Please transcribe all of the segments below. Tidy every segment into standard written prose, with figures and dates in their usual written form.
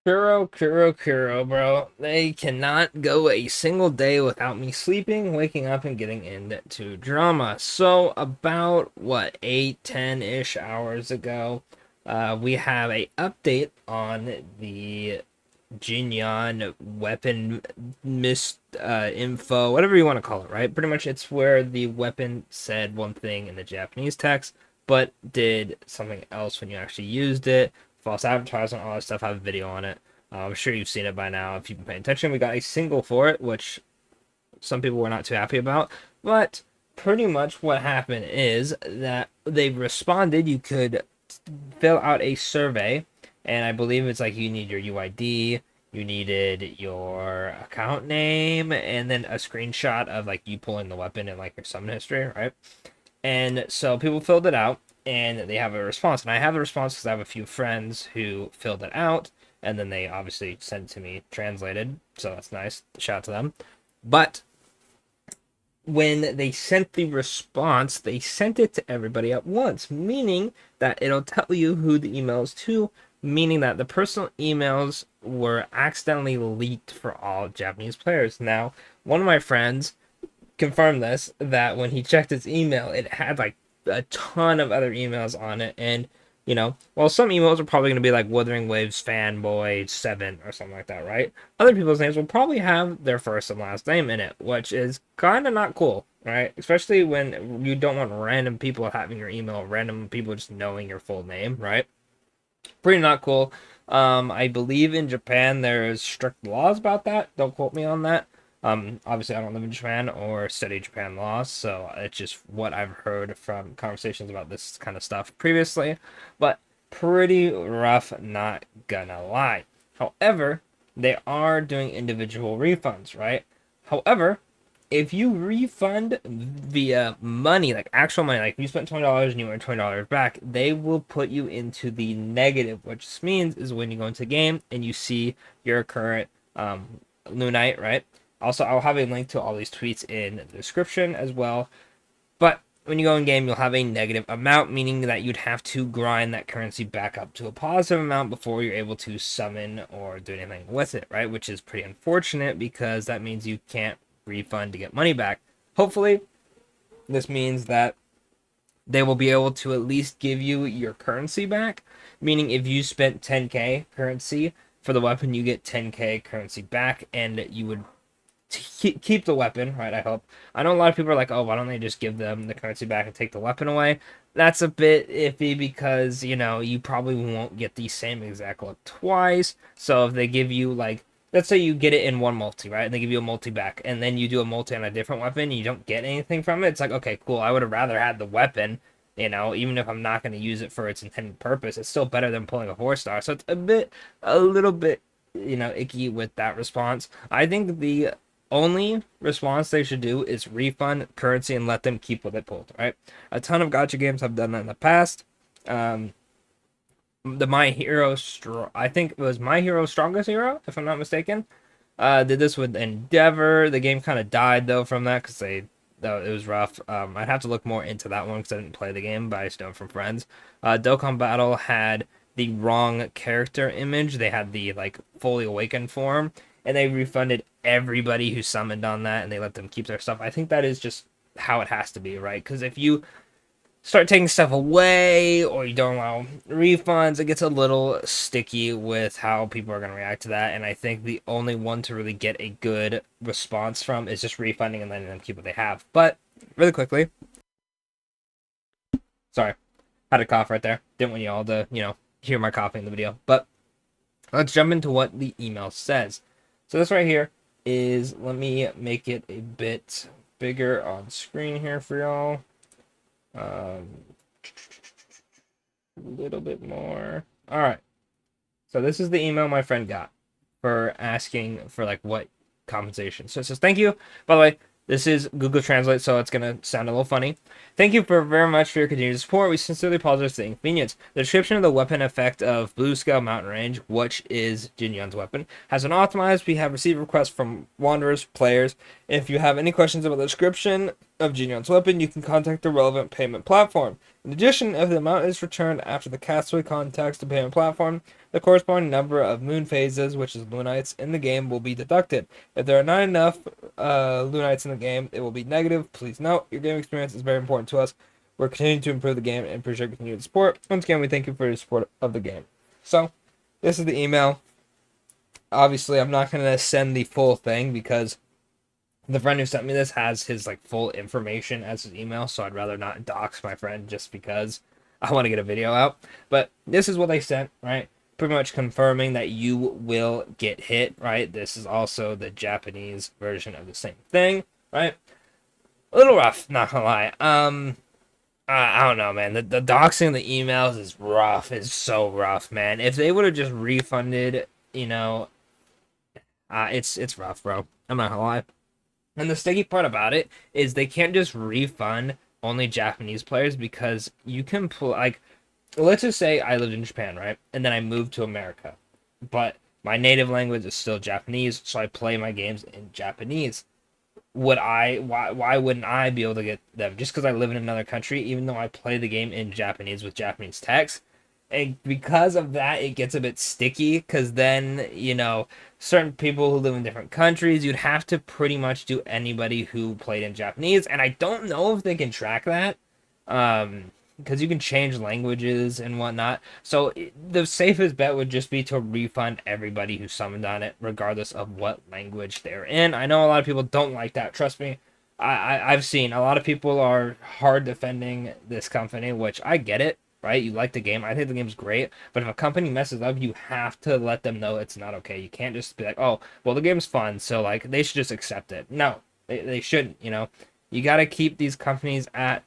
Kuro, bro. They cannot go a single day without me sleeping, waking up, and getting into drama. So, about what, 8, 10-ish hours ago, we have a update on the Jinyan weapon info, whatever you want to call it, right? Pretty much it's where the weapon said one thing in the Japanese text, but did something else when you actually used it. False advertisement, all that stuff. I have a video on it. I'm sure you've seen it by now if you've been paying attention. We got a single for it, which some people were not too happy about. But pretty much what happened is that they responded. You could fill out a survey, and I believe it's like you need your UID, you needed your account name, and then a screenshot of like you pulling the weapon and like your summon history, right? And so people filled it out and they have a response. And I have a response because I have a few friends who filled it out and then they obviously sent it to me translated. So that's nice. Shout out to them. But when they sent the response, they sent it to everybody at once, meaning that it'll tell you who the email is to, meaning that the personal emails were accidentally leaked for all Japanese players. Now, one of my friends confirmed this that when he checked his email, it had like a ton of other emails on it, and well, some emails are probably going to be like WutheringWaves fanboy 7 or something like that, right? Other people's names will probably have their first and last name in it, which is kind of not cool, right? Especially when you don't want random people having your email, random people just knowing your full name, right? Pretty not cool. I believe in Japan there's strict laws about that. Don't quote me on that. Obviously, I don't live in Japan or study Japan laws, so it's just what I've heard from conversations about this kind of stuff previously. But pretty rough, not gonna lie. However, they are doing individual refunds, right? However, if you refund via money, like actual money, like if you spent $20 and you earn $20 back, they will put you into the negative, which means is when you go into the game and you see your current Lunite, right? Also, I'll have a link to all these tweets in the description as well. But when you go in game, you'll have a negative amount, meaning that you'd have to grind that currency back up to a positive amount before you're able to summon or do anything with it, right? Which is pretty unfortunate because that means you can't refund to get money back. Hopefully, this means that they will be able to at least give you your currency back, meaning if you spent 10k currency for the weapon, you get 10k currency back, and you would keep the weapon, right? I hope. I know a lot of people are like, oh, why don't they just give them the currency back and take the weapon away? That's a bit iffy because, you probably won't get the same exact look twice. So if they give you, like, let's say you get it in one multi, right? And they give you a multi back, and then you do a multi on a different weapon and you don't get anything from it. It's like, okay, cool. I would have rather had the weapon, even if I'm not going to use it for its intended purpose. It's still better than pulling a 4-star. So it's a little bit, icky with that response. I think the only response they should do is refund currency and let them keep what they pulled, right? A ton of gacha games have done that in the past. The My Hero, I think it was My Hero Strongest Hero, if I'm not mistaken, did this with Endeavor. The game kind of died, though, from that because it was rough. I'd have to look more into that one because I didn't play the game, but I just know it from friends. Dokkan Battle had the wrong character image. They had the, like, fully awakened form, and they refunded everybody who summoned on that, and they let them keep their stuff. I think that is just how it has to be, right? Because if you start taking stuff away or you don't allow refunds, it gets a little sticky with how people are going to react to that. And I think the only one to really get a good response from is just refunding and letting them keep what they have. But really quickly, sorry, had a cough right there. Didn't want you all to, hear my coughing in the video. But let's jump into what the email says. So this right here is, let me make it a bit bigger on screen here for y'all. A little bit more. All right. So this is the email my friend got for asking for like what compensation. So it says, thank you. By the way, this is Google Translate, so it's going to sound a little funny. Thank you very much for your continued support. We sincerely apologize for the inconvenience. The description of the weapon effect of Blue Scale Mountain Range, which is Jinyan's weapon, has been optimized. We have received requests from wanderers, players. If you have any questions about the description, of Genion's weapon, you can contact the relevant payment platform. In addition, if the amount is returned after the castaway contacts the payment platform, the corresponding number of moon phases, which is Lunites, in the game will be deducted. If there are not enough Lunites in the game, it will be negative. Please note, your game experience is very important to us. We're continuing to improve the game and appreciate your continued support. Once again, we thank you for your support of the game. So, this is the email. Obviously, I'm not going to send the full thing because the friend who sent me this has his like full information as his email, so I'd rather not dox my friend just because I want to get a video out. But this is what they sent, right? Pretty much confirming that you will get hit, right? This is also the Japanese version of the same thing, right? A little rough, not gonna lie. I don't know, man. The doxing the emails is rough. It's so rough, man. If they would have just refunded, it's rough, bro. I'm not gonna lie. And the sticky part about it is they can't just refund only Japanese players because you can pull, like, let's just say I lived in Japan, right? And then I moved to America. But my native language is still Japanese, so I play my games in Japanese. Why wouldn't I be able to get them just because I live in another country, even though I play the game in Japanese with Japanese text? And because of that, it gets a bit sticky because then, certain people who live in different countries, you'd have to pretty much do anybody who played in Japanese. And I don't know if they can track that because you can change languages and whatnot. So the safest bet would just be to refund everybody who summoned on it, regardless of what language they're in. I know a lot of people don't like that. Trust me. I've seen a lot of people are hard defending this company, which I get it. Right? You like the game. I think the game's great. But if a company messes up, you have to let them know it's not okay. You can't just be like, oh, well, the game's fun, so, like, they should just accept it. No, they shouldn't, You got to keep these companies at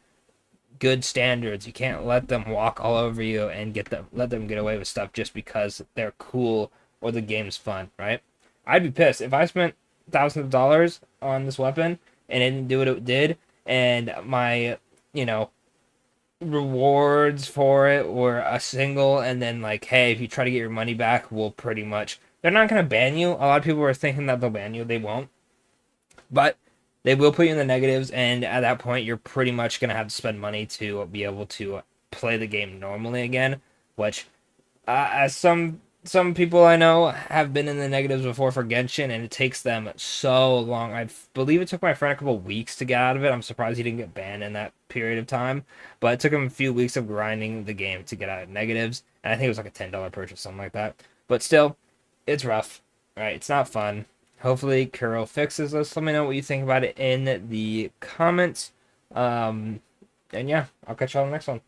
good standards. You can't let them walk all over you and let them get away with stuff just because they're cool or the game's fun, right? I'd be pissed. If I spent thousands of dollars on this weapon and it didn't do what it did, and my, rewards for it were a single, and then like, hey, if you try to get your money back, we'll pretty much, they're not going to ban you. A lot of people were thinking that they'll ban you. They won't, but they will put you in the negatives, and at that point you're pretty much going to have to spend money to be able to play the game normally again, which as some people I know have been in the negatives before for Genshin, and it takes them so long. I believe it took my friend a couple weeks to get out of it. I'm surprised he didn't get banned in that period of time, but it took him a few weeks of grinding the game to get out of negatives, and I think it was like a $10 purchase, something like that. But still, it's rough, right? It's not fun. Hopefully, Kuro fixes this. Let me know what you think about it in the comments. And yeah, I'll catch you on the next one.